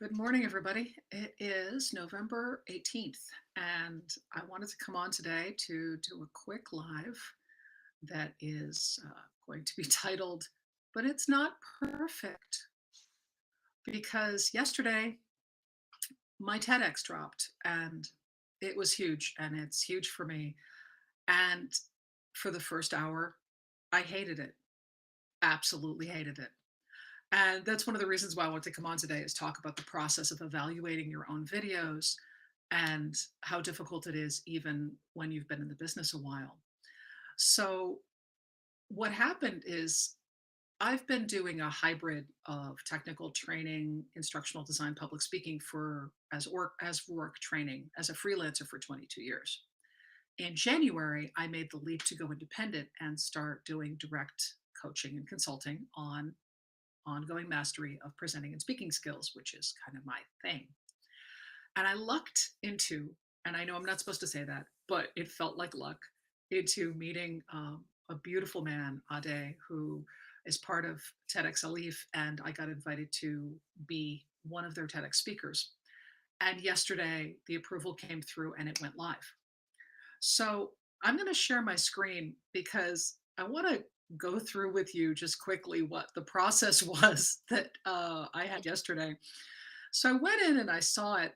Good morning, everybody. It is November 18th, and I wanted to come on today to do a quick live that is going to be titled, But It's Not Perfect. Because yesterday my TEDx dropped and it was huge, and it's huge for me. And for the first hour, I hated it, absolutely hated it. And that's one of the reasons why I want to come on today is talk about the process of evaluating your own videos and how difficult it is even when you've been in the business a while. So what happened is I've been doing a hybrid of technical training, instructional design, public speaking for as work training as a freelancer for 22 years. In January, I made the leap to go independent and start doing direct coaching and consulting on ongoing mastery of presenting and speaking skills, which is kind of my thing. And I lucked into, and I know I'm not supposed to say that, but it felt like luck, into meeting a beautiful man, Ade, who is part of TEDx Alif, and I got invited to be one of their TEDx speakers. And yesterday, the approval came through and it went live. So I'm going to share my screen because I want to go through with you just quickly what the process was that I had yesterday. So I went in and I saw it.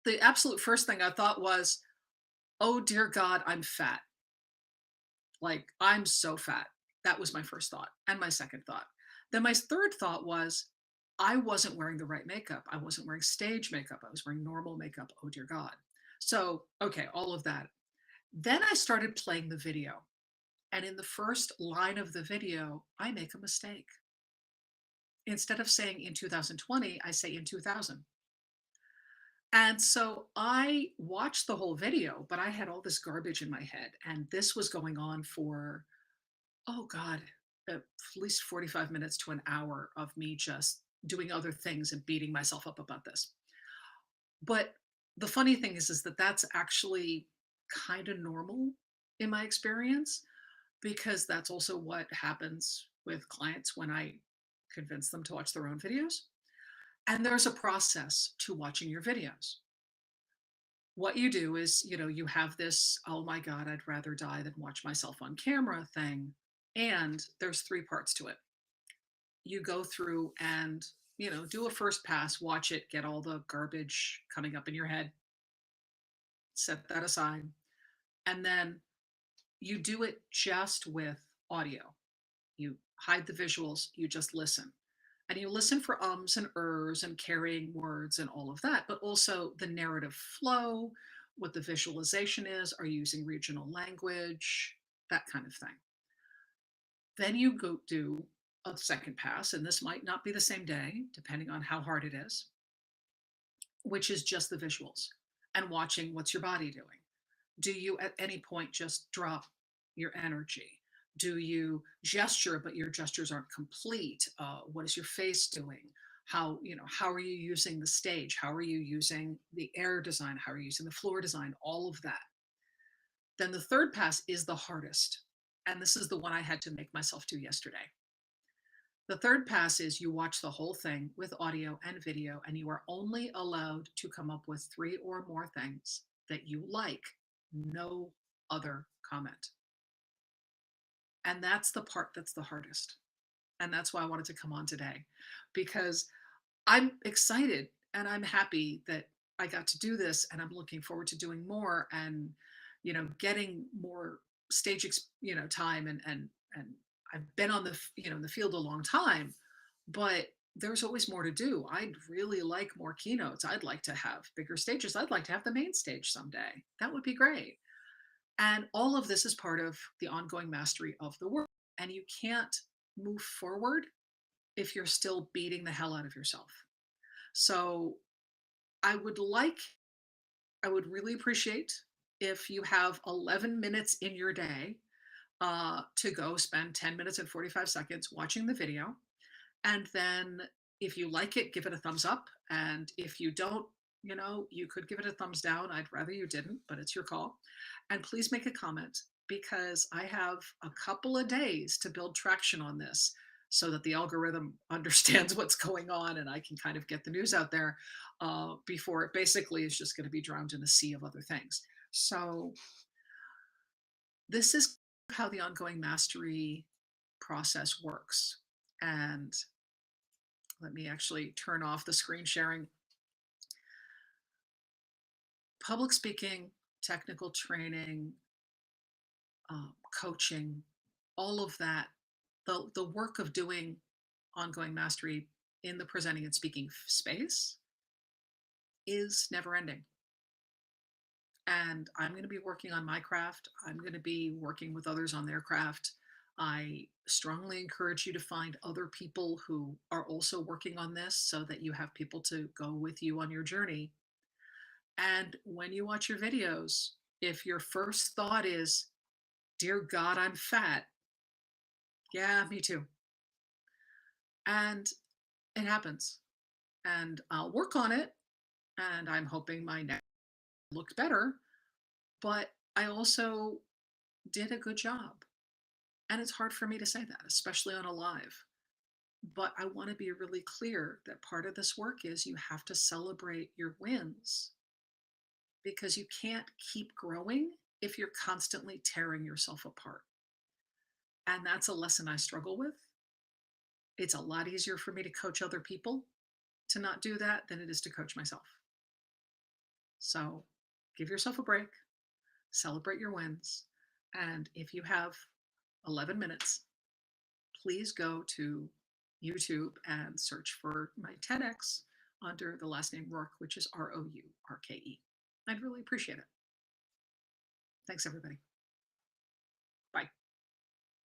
The absolute first thing I thought was, oh dear God, I'm fat. Like, I'm so fat. That was my first thought and my second thought. Then my third thought was, I wasn't wearing the right makeup. I wasn't wearing stage makeup. I was wearing normal makeup. Oh dear God. So, okay, all of that. Then I started playing the video. And in the first line of the video, I make a mistake. Instead of saying in 2020, I say in 2000. And so I watched the whole video, but I had all this garbage in my head. And this was going on for, oh God, at least 45 minutes to an hour of me just doing other things and beating myself up about this. But the funny thing is that that's actually kind of normal in my experience, because that's also what happens with clients when I convince them to watch their own videos. And there's a process to watching your videos. What you do is, you have this, oh my God, I'd rather die than watch myself on camera thing. And there's three parts to it. You go through and, do a first pass, watch it, get all the garbage coming up in your head, set that aside. And then you do it just with audio. You hide the visuals, you just listen. And you listen for ums and ers and carrying words and all of that, but also the narrative flow, what the visualization is, are you using regional language, that kind of thing. Then you go do a second pass, and this might not be the same day, depending on how hard it is, which is just the visuals and watching what's your body doing. Do you at any point just drop your energy? Do you gesture, but your gestures aren't complete? What is your face doing? How are you using the stage? How are you using the air design? How are you using the floor design? All of that. Then the third pass is the hardest. And this is the one I had to make myself do yesterday. The third pass is you watch the whole thing with audio and video, and you are only allowed to come up with three or more things that you like. No other comment. And that's the part that's the hardest. And that's why I wanted to come on today, because I'm excited and I'm happy that I got to do this, and I'm looking forward to doing more and, getting more stage, time and I've been on in the field a long time, but there's always more to do. I'd really like more keynotes. I'd like to have bigger stages. I'd like to have the main stage someday. That would be great. And all of this is part of the ongoing mastery of the work. And you can't move forward if you're still beating the hell out of yourself. So I would like, I would really appreciate if you have 11 minutes in your day to go spend 10 minutes and 45 seconds watching the video. And then if you like it, give it a thumbs up. And if you don't, you could give it a thumbs down. I'd rather you didn't, but it's your call. And please make a comment, because I have a couple of days to build traction on this. so that the algorithm understands what's going on and I can kind of get the news out there before it basically is just going to be drowned in a sea of other things. So, this is how the ongoing mastery process works. And let me actually turn off the screen sharing. Public speaking, technical training, coaching, all of that, the work of doing ongoing mastery in the presenting and speaking space is never ending. And I'm going to be working on my craft. I'm going to be working with others on their craft. I strongly encourage you to find other people who are also working on this so that you have people to go with you on your journey. And when you watch your videos, if your first thought is, Dear God, I'm fat, yeah, me too. And it happens. And I'll work on it. And I'm hoping my neck looks better. But I also did a good job. And it's hard for me to say that, especially on a live. But I want to be really clear that part of this work is you have to celebrate your wins because you can't keep growing if you're constantly tearing yourself apart. And that's a lesson I struggle with. It's a lot easier for me to coach other people to not do that than it is to coach myself. So give yourself a break, celebrate your wins. And if you have 11 minutes, please go to YouTube and search for my TEDx under the last name Rourke, which is Rourke. I'd really appreciate it. Thanks, everybody.